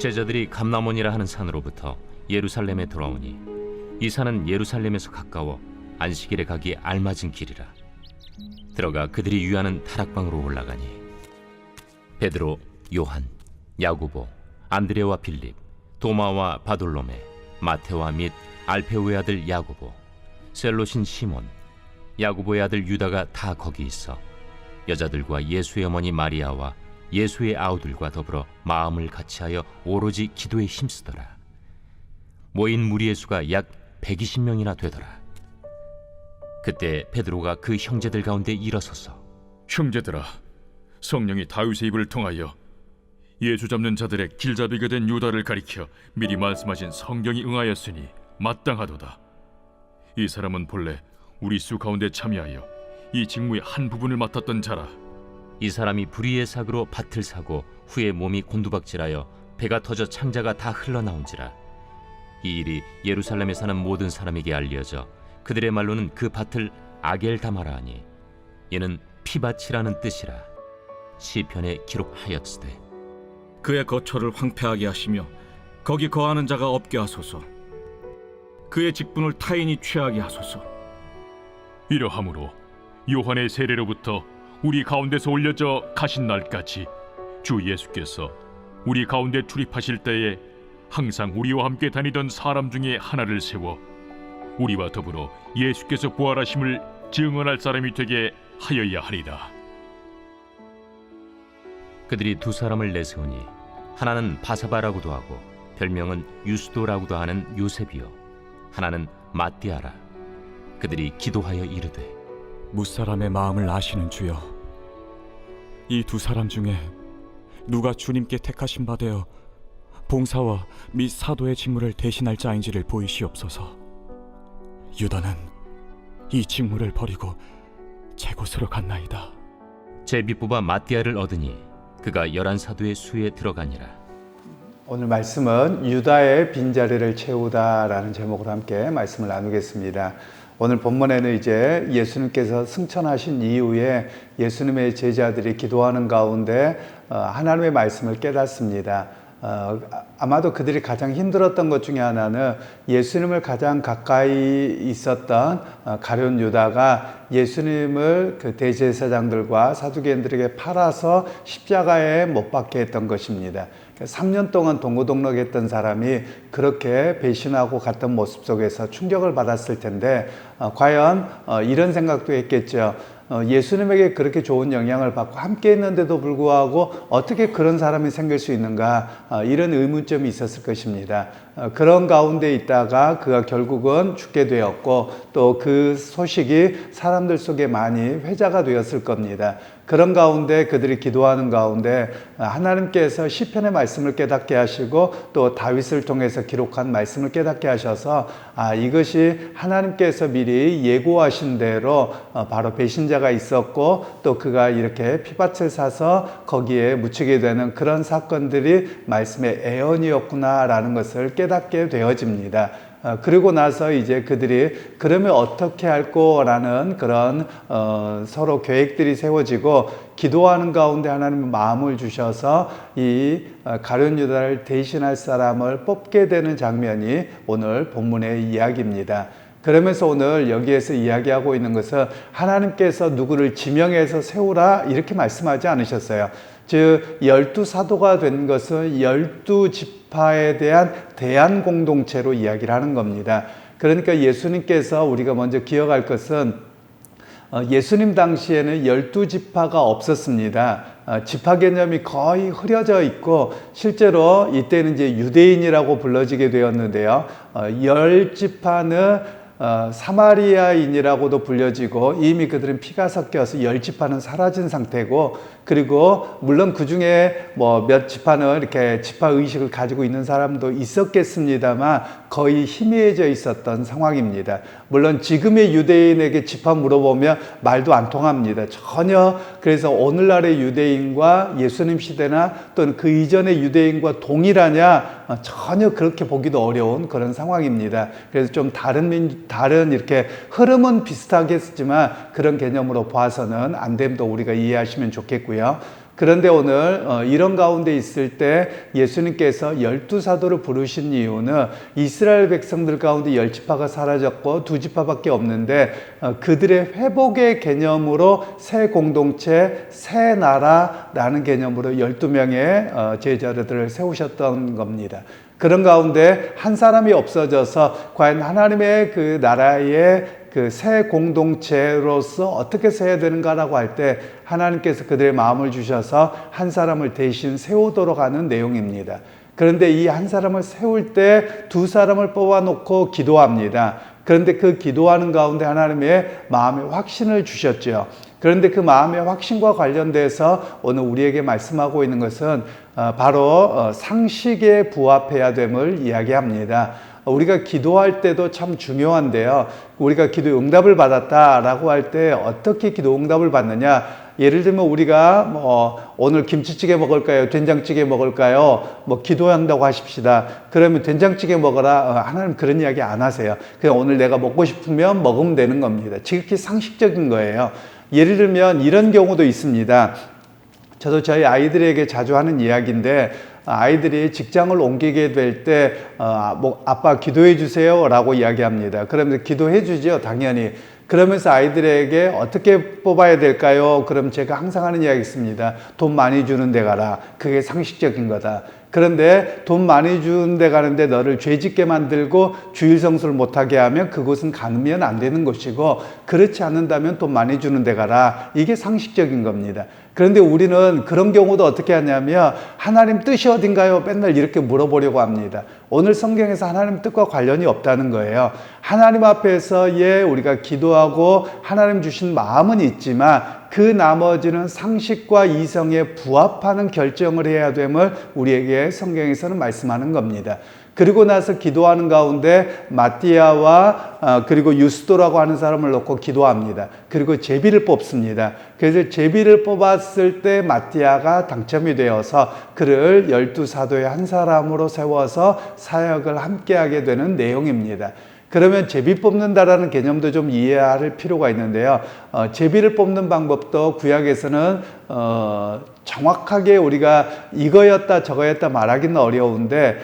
제자들이 감람원이라 하는 산으로부터 예루살렘에 돌아오니 이 산은 예루살렘에서 가까워 안식일에 가기 알맞은 길이라. 들어가 그들이 유하는 다락방으로 올라가니 베드로, 요한, 야고보, 안드레와 빌립, 도마와 바돌로메, 마테와 및 알페오의 아들 야고보, 셀롯인 시몬, 야고보의 아들 유다가 다 거기 있어 여자들과 예수의 어머니 마리아와 예수의 아우들과 더불어 마음을 같이하여 오로지 기도에 힘쓰더라. 모인 무리의 수가 약 120명이나 되더라. 그때 베드로가 그 형제들 가운데 일어서서 형제들아, 성령이 다윗의 입을 통하여 예수 잡는 자들의 길잡이가 된 유다를 가리켜 미리 말씀하신 성경이 응하였으니 마땅하도다. 이 사람은 본래 우리 수 가운데 참여하여 이 직무의 한 부분을 맡았던 자라. 이 사람이 불의의 사고로 밭을 사고 후에 몸이 곤두박질하여 배가 터져 창자가 다 흘러나온지라. 이 일이 예루살렘에 사는 모든 사람에게 알려져 그들의 말로는 그 밭을 아겔다마라 하니 이는 피밭이라는 뜻이라. 시편에 기록하였으되 그의 거처를 황폐하게 하시며 거기 거하는 자가 없게 하소서. 그의 직분을 타인이 취하게 하소서. 이러함으로 요한의 세례로부터 우리 가운데서 올려져 가신 날까지 주 예수께서 우리 가운데 출입하실 때에 항상 우리와 함께 다니던 사람 중에 하나를 세워 우리와 더불어 예수께서 부활하심을 증언할 사람이 되게 하여야 하리라. 그들이 두 사람을 내세우니 하나는 바사바라고도 하고 별명은 유스도라고도 하는 요셉이요 하나는 마띠아라. 그들이 기도하여 이르되 무사람의 마음을 아시는 주여, 이 두 사람 중에 누가 주님께 택하신 바 되어 봉사와 및 사도의 직무를 대신할 자인지를 보이시옵소서. 유다는 이 직무를 버리고 제 곳으로 갔나이다. 제비뽑아 마띠아를 얻으니 그가 11사도의 수에 들어가니라. 오늘 말씀은 유다의 빈자리를 채우다라는 제목으로 함께 말씀을 나누겠습니다. 오늘 본문에는 이제 예수님께서 승천하신 이후에 예수님의 제자들이 기도하는 가운데 하나님의 말씀을 깨닫습니다. 아마도 그들이 가장 힘들었던 것 중에 하나는 예수님을 가장 가까이 있었던 가룟 유다가 예수님을 그 대제사장들과 사두개인들에게 팔아서 십자가에 못 박게 했던 것입니다. 3년 동안 동고동락했던 사람이 그렇게 배신하고 갔던 모습 속에서 충격을 받았을 텐데 과연 이런 생각도 했겠죠. 예수님에게 그렇게 좋은 영향을 받고 함께 했는데도 불구하고 어떻게 그런 사람이 생길 수 있는가, 이런 의문점이 있었을 것입니다. 그런 가운데 있다가 그가 결국은 죽게 되었고 또 그 소식이 사람들 속에 많이 회자가 되었을 겁니다. 그런 가운데 그들이 기도하는 가운데 하나님께서 시편의 말씀을 깨닫게 하시고 또 다윗을 통해서 기록한 말씀을 깨닫게 하셔서 이것이 하나님께서 미리 예고하신 대로 바로 배신자가 있었고 또 그가 이렇게 피밭을 사서 거기에 묻히게 되는 그런 사건들이 말씀의 애언이었구나라는 것을 깨닫게 되어집니다. 그리고 나서 이제 그들이 그러면 어떻게 할 거라는 그런 서로 계획들이 세워지고 기도하는 가운데 하나님은 마음을 주셔서 이 가룟 유다를 대신할 사람을 뽑게 되는 장면이 오늘 본문의 이야기입니다. 그러면서 오늘 여기에서 이야기하고 있는 것은 하나님께서 누구를 지명해서 세우라 이렇게 말씀하지 않으셨어요. 즉 12사도가 된 것은 12지파에 대한 대안 공동체로 이야기를 하는 겁니다. 그러니까 예수님께서 우리가 먼저 기억할 것은 예수님 당시에는 12지파가 없었습니다. 지파 개념이 거의 흐려져 있고 실제로 이때는 이제 유대인이라고 불러지게 되었는데요. 10지파는 사마리아인이라고도 불려지고 이미 그들은 피가 섞여서 10지파는 사라진 상태고 그리고 물론 그 중에 뭐 몇 지파는 이렇게 지파 의식을 가지고 있는 사람도 있었겠습니다만 거의 희미해져 있었던 상황입니다. 물론 지금의 유대인에게 지파 물어보면 말도 안 통합니다. 전혀. 그래서 오늘날의 유대인과 예수님 시대나 또는 그 이전의 유대인과 동일하냐 전혀 그렇게 보기도 어려운 그런 상황입니다. 그래서 좀 다른 이렇게 흐름은 비슷하겠지만 그런 개념으로 봐서는 안 됨도 우리가 이해하시면 좋겠고요. 그런데 오늘 이런 가운데 있을 때 예수님께서 12사도를 부르신 이유는 이스라엘 백성들 가운데 10지파가 사라졌고 2지파밖에 없는데 그들의 회복의 개념으로 새 공동체, 새 나라라는 개념으로 12명의 제자들을 세우셨던 겁니다. 그런 가운데 한 사람이 없어져서 과연 하나님의 그 나라의 그 새 공동체로서 어떻게 세워야 되는가라고 할 때 하나님께서 그들의 마음을 주셔서 한 사람을 대신 세우도록 하는 내용입니다. 그런데 이 한 사람을 세울 때 2사람을 뽑아놓고 기도합니다. 그런데 그 기도하는 가운데 하나님의 마음의 확신을 주셨죠. 그런데 그 마음의 확신과 관련돼서 오늘 우리에게 말씀하고 있는 것은 바로 상식에 부합해야 됨을 이야기합니다. 우리가 기도할 때도 참 중요한데요. 우리가 기도 응답을 받았다라고 할 때 어떻게 기도 응답을 받느냐? 예를 들면 우리가 오늘 김치찌개 먹을까요? 된장찌개 먹을까요? 기도한다고 하십시다. 그러면 된장찌개 먹어라. 하나님 그런 이야기 안 하세요. 그냥 오늘 내가 먹고 싶으면 먹으면 되는 겁니다. 지극히 상식적인 거예요. 예를 들면 이런 경우도 있습니다. 저도 저희 아이들에게 자주 하는 이야기인데 아이들이 직장을 옮기게 될 때 아빠 기도해 주세요 라고 이야기합니다. 그러면서 기도해 주죠, 당연히. 그러면서 아이들에게 어떻게 뽑아야 될까요? 그럼 제가 항상 하는 이야기 있습니다. 돈 많이 주는 데 가라. 그게 상식적인 거다. 그런데 돈 많이 주는 데 가는데 너를 죄짓게 만들고 주일 성수를 못하게 하면 그곳은 가면 안 되는 곳이고, 그렇지 않는다면 돈 많이 주는 데 가라. 이게 상식적인 겁니다. 그런데 우리는 그런 경우도 어떻게 하냐면 하나님 뜻이 어딘가요? 맨날 이렇게 물어보려고 합니다. 오늘 성경에서 하나님 뜻과 관련이 없다는 거예요. 하나님 앞에서의 우리가 기도하고 하나님 주신 마음은 있지만 그 나머지는 상식과 이성에 부합하는 결정을 해야 됨을 우리에게 성경에서는 말씀하는 겁니다. 그리고 나서 기도하는 가운데 마띠아와 그리고 유스도라고 하는 사람을 놓고 기도합니다. 그리고 제비를 뽑습니다. 그래서 제비를 뽑았을 때 마띠아가 당첨이 되어서 그를 12사도의 한 사람으로 세워서 사역을 함께하게 되는 내용입니다. 그러면 제비 뽑는다라는 개념도 좀 이해할 필요가 있는데요. 제비를 뽑는 방법도 구약에서는 정확하게 우리가 이거였다 저거였다 말하기는 어려운데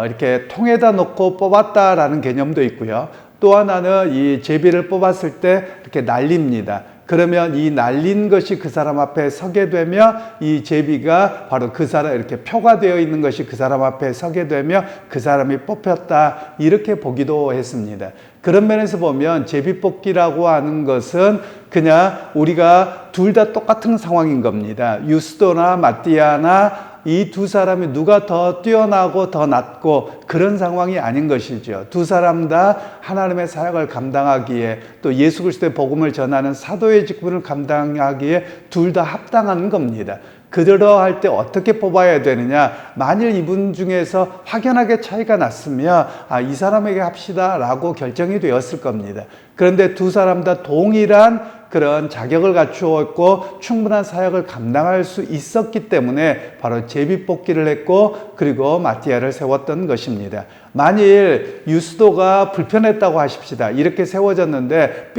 이렇게 통에다 놓고 뽑았다라는 개념도 있고요. 또 하나는 이 제비를 뽑았을 때 이렇게 날립니다. 그러면 이 날린 것이 그 사람 앞에 서게 되며 이 제비가 바로 그 사람, 이렇게 표가 되어 있는 것이 그 사람 앞에 서게 되며 그 사람이 뽑혔다, 이렇게 보기도 했습니다. 그런 면에서 보면 제비 뽑기라고 하는 것은 그냥 우리가 둘 다 똑같은 상황인 겁니다. 유스도나 마띠아나 이 두 사람이 누가 더 뛰어나고 더 낫고 그런 상황이 아닌 것이죠. 두 사람 다 하나님의 사역을 감당하기에, 또 예수 그리스도의 복음을 전하는 사도의 직분을 감당하기에 둘 다 합당한 겁니다. 그러할 때 어떻게 뽑아야 되느냐? 만일 이분 중에서 확연하게 차이가 났으면 이 사람에게 합시다 라고 결정이 되었을 겁니다. 그런데 두 사람 다 동일한 그런 자격을 갖추었고 충분한 사역을 감당할 수 있었기 때문에 바로 제비 뽑기를 했고 그리고 마띠아를 세웠던 것입니다. 만일 유스도가 불편했다고 하십시다. 이렇게 세워졌는데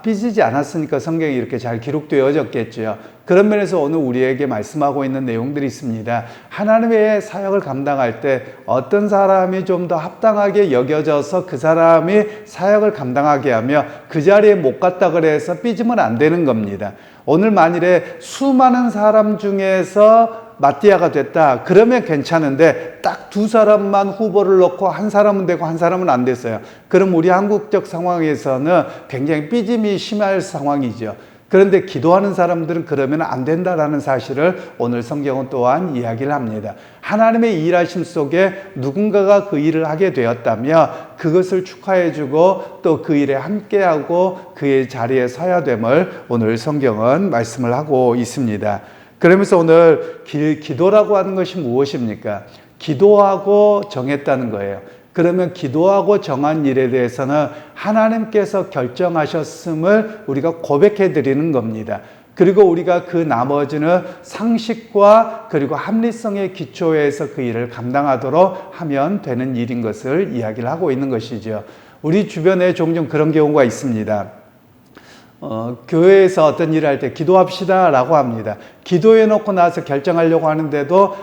삐지지 않았으니까 성경이 이렇게 잘 기록되어졌겠죠. 그런 면에서 오늘 우리에게 말씀하고 있는 내용들이 있습니다. 하나님의 사역을 감당할 때 어떤 사람이 좀 더 합당하게 여겨져서 그 사람이 사역을 감당하게 하며 그 자리에 못 갔다 그래서 삐지면 안 되는 겁니다. 오늘 만일에 수많은 사람 중에서 마띠아가 됐다 그러면 괜찮은데 딱 두 사람만 후보를 놓고 한 사람은 되고 한 사람은 안 됐어요. 그럼 우리 한국적 상황에서는 굉장히 삐짐이 심할 상황이죠. 그런데 기도하는 사람들은 그러면 안 된다라는 사실을 오늘 성경은 또한 이야기를 합니다. 하나님의 일하심 속에 누군가가 그 일을 하게 되었다며 그것을 축하해주고 또 그 일에 함께하고 그의 자리에 서야 됨을 오늘 성경은 말씀을 하고 있습니다. 그러면서 오늘 기도라고 하는 것이 무엇입니까? 기도하고 정했다는 거예요. 그러면 기도하고 정한 일에 대해서는 하나님께서 결정하셨음을 우리가 고백해 드리는 겁니다. 그리고 우리가 그 나머지는 상식과 그리고 합리성의 기초에서 그 일을 감당하도록 하면 되는 일인 것을 이야기를 하고 있는 것이죠. 우리 주변에 종종 그런 경우가 있습니다. 교회에서 어떤 일을 할 때 기도합시다라고 합니다. 기도해 놓고 나서 결정하려고 하는데도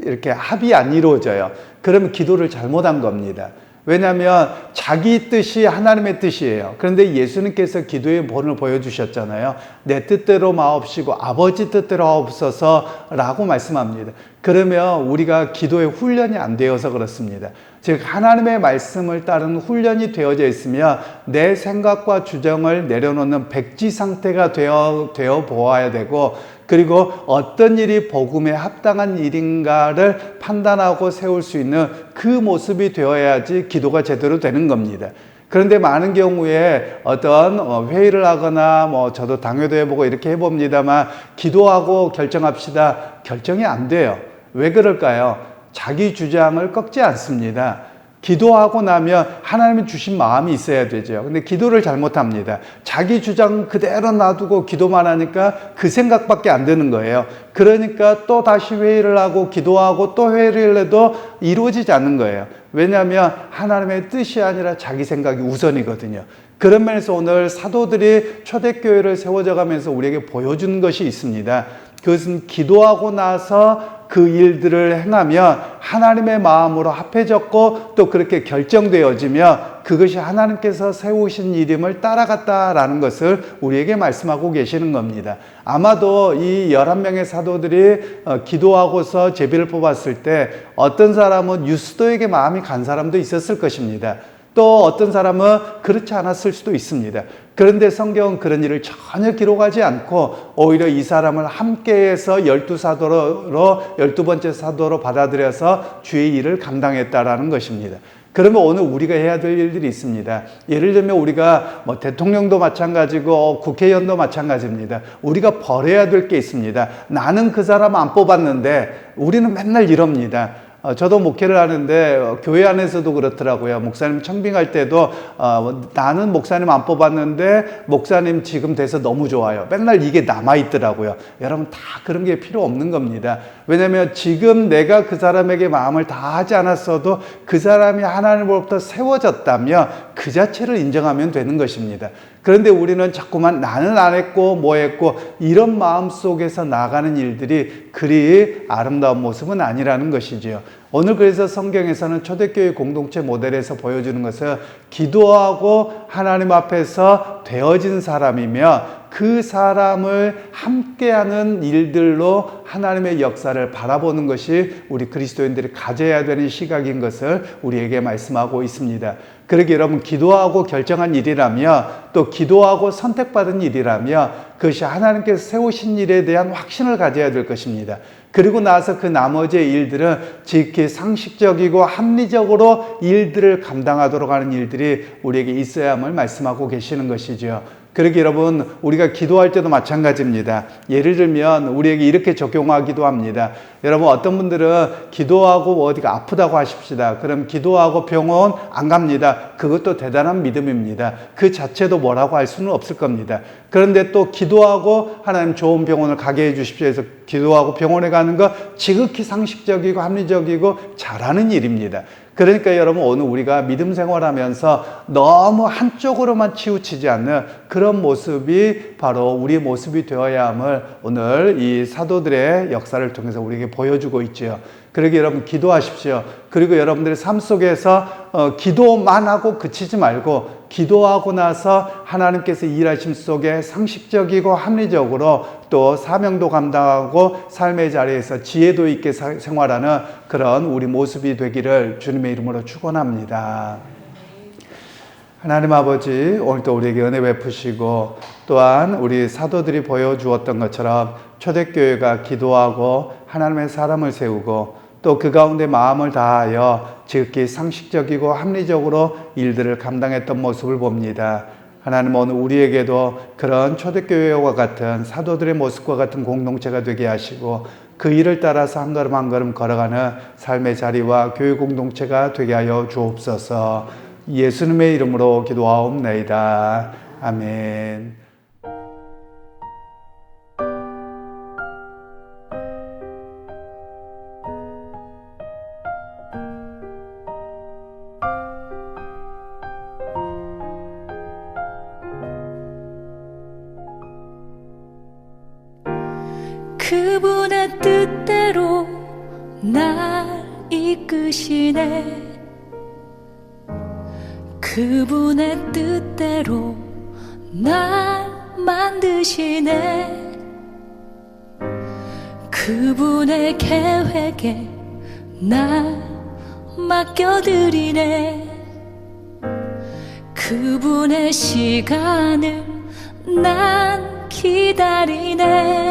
이렇게 합의 안 이루어져요. 그러면 기도를 잘못한 겁니다. 왜냐하면 자기 뜻이 하나님의 뜻이에요. 그런데 예수님께서 기도의 본을 보여주셨잖아요. 내 뜻대로 마옵시고 아버지 뜻대로 하옵소서라고 말씀합니다. 그러면 우리가 기도의 훈련이 안 되어서 그렇습니다. 즉 하나님의 말씀을 따르는 훈련이 되어져 있으면 내 생각과 주장을 내려놓는 백지 상태가 되어 보아야 되고, 그리고 어떤 일이 복음에 합당한 일인가를 판단하고 세울 수 있는 그 모습이 되어야지 기도가 제대로 되는 겁니다. 그런데 많은 경우에 어떤 회의를 하거나 저도 당회도 해보고 이렇게 해봅니다만 기도하고 결정합시다. 결정이 안 돼요. 왜 그럴까요? 자기 주장을 꺾지 않습니다. 기도하고 나면 하나님이 주신 마음이 있어야 되죠. 근데 기도를 잘못합니다. 자기 주장 그대로 놔두고 기도만 하니까 그 생각밖에 안 드는 거예요. 그러니까 또 다시 회의를 하고 기도하고 또 회의를 해도 이루어지지 않는 거예요. 왜냐하면 하나님의 뜻이 아니라 자기 생각이 우선이거든요. 그런 면에서 오늘 사도들이 초대교회를 세워져 가면서 우리에게 보여준 것이 있습니다. 그것은 기도하고 나서 그 일들을 행하면 하나님의 마음으로 합해졌고 또 그렇게 결정되어지며 그것이 하나님께서 세우신 이름을 따라갔다라는 것을 우리에게 말씀하고 계시는 겁니다. 아마도 이 11명의 사도들이 기도하고서 제비를 뽑았을 때 어떤 사람은 유스도에게 마음이 간 사람도 있었을 것입니다. 또 어떤 사람은 그렇지 않았을 수도 있습니다. 그런데 성경은 그런 일을 전혀 기록하지 않고 오히려 이 사람을 함께해서 12사도로 12번째 사도로 받아들여서 주의 일을 감당했다라는 것입니다. 그러면 오늘 우리가 해야 될 일들이 있습니다. 예를 들면 우리가 대통령도 마찬가지고 국회의원도 마찬가지입니다. 우리가 버려야 될 게 있습니다. 나는 그 사람 안 뽑았는데 우리는 맨날 이럽니다. 저도 목회를 하는데 교회 안에서도 그렇더라고요. 목사님 청빙할 때도 나는 목사님 안 뽑았는데 목사님 지금 돼서 너무 좋아요. 맨날 이게 남아있더라고요. 여러분 다 그런 게 필요 없는 겁니다. 왜냐하면 지금 내가 그 사람에게 마음을 다하지 않았어도 그 사람이 하나님으로부터 세워졌다면 그 자체를 인정하면 되는 것입니다. 그런데 우리는 자꾸만 나는 안 했고 뭐 했고 이런 마음 속에서 나가는 일들이 그리 아름다운 모습은 아니라는 것이지요. 오늘 그래서 성경에서는 초대교회 공동체 모델에서 보여주는 것은 기도하고 하나님 앞에서 되어진 사람이며 그 사람을 함께하는 일들로 하나님의 역사를 바라보는 것이 우리 그리스도인들이 가져야 되는 시각인 것을 우리에게 말씀하고 있습니다. 그러기에 여러분 기도하고 결정한 일이라며 또 기도하고 선택받은 일이라며 그것이 하나님께서 세우신 일에 대한 확신을 가져야 될 것입니다. 그리고 나서 그 나머지의 일들은 지극히 상식적이고 합리적으로 일들을 감당하도록 하는 일들이 우리에게 있어야 함을 말씀하고 계시는 것이죠. 그러기 여러분 우리가 기도할 때도 마찬가지입니다. 예를 들면 우리에게 이렇게 적용하기도 합니다. 여러분 어떤 분들은 기도하고 어디가 아프다고 하십시다. 그럼 기도하고 병원 안 갑니다. 그것도 대단한 믿음입니다. 그 자체도 뭐라고 할 수는 없을 겁니다. 그런데 또 기도하고 하나님 좋은 병원을 가게 해 주십시오 해서 기도하고 병원에 가는 거 지극히 상식적이고 합리적이고 잘하는 일입니다. 그러니까 여러분 오늘 우리가 믿음 생활하면서 너무 한쪽으로만 치우치지 않는 그런 모습이 바로 우리의 모습이 되어야 함을 오늘 이 사도들의 역사를 통해서 우리에게 보여주고 있죠. 그러기 여러분 기도하십시오. 그리고 여러분들의 삶 속에서 기도만 하고 그치지 말고 기도하고 나서 하나님께서 일하심 속에 상식적이고 합리적으로 또 사명도 감당하고 삶의 자리에서 지혜도 있게 생활하는 그런 우리 모습이 되기를 주님의 이름으로 축원합니다. 하나님 아버지 오늘도 우리에게 은혜 베푸시고 또한 우리 사도들이 보여주었던 것처럼 초대교회가 기도하고 하나님의 사람을 세우고 또 그 가운데 마음을 다하여 지극히 상식적이고 합리적으로 일들을 감당했던 모습을 봅니다. 하나님 오늘 우리에게도 그런 초대교회와 같은 사도들의 모습과 같은 공동체가 되게 하시고 그 일을 따라서 한 걸음 한 걸음 걸어가는 삶의 자리와 교회 공동체가 되게 하여 주옵소서. 예수님의 이름으로 기도하옵나이다. 아멘. 그분의 뜻대로 날 이끄시네. 그분의 뜻대로 날 만드시네. 그분의 계획에 날 맡겨드리네. 그분의 시간을 난 기다리네.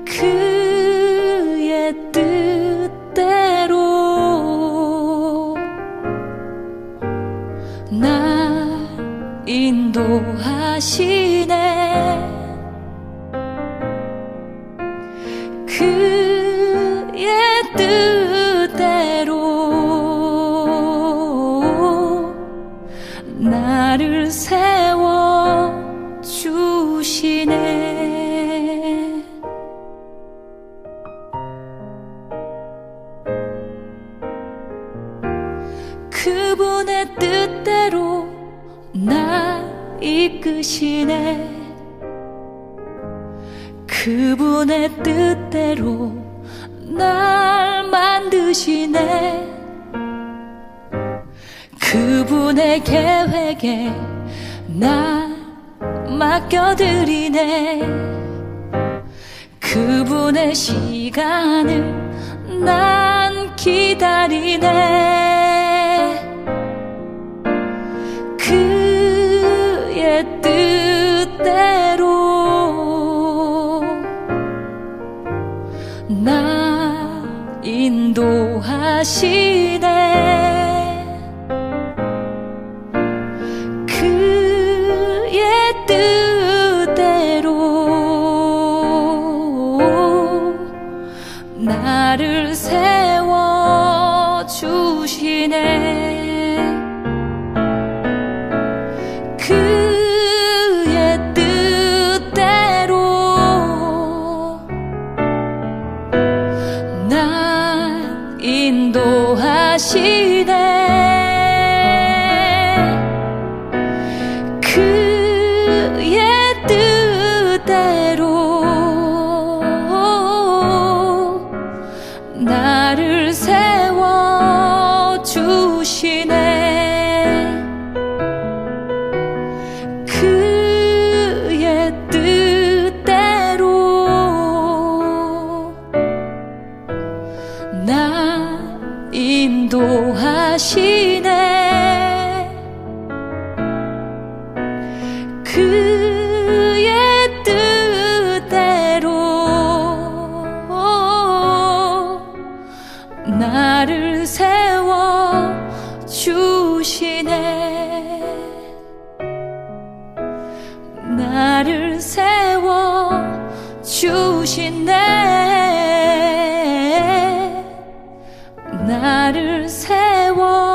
그의 뜻대로 날 인도하시네. 그의 뜻대로 나를 세워 주시네. 그분의 뜻대로 날 이끄시네. 그분의 뜻대로 날 만드시네. 그분의 계획에 날 맡겨드리네. 그분의 시간을 난 기다리네. 그의 뜻대로 날 인도하시네. 그의 뜻대로 나를 세워 주시네. 그의 뜻대로 날 인도하시네. 그의 뜻대로 나를 세워 주시네. 그의 뜻대로 날 인도하시네. 그의 뜻대로 나를 세워 주시네. 나를 세워 주시네. 나를 세워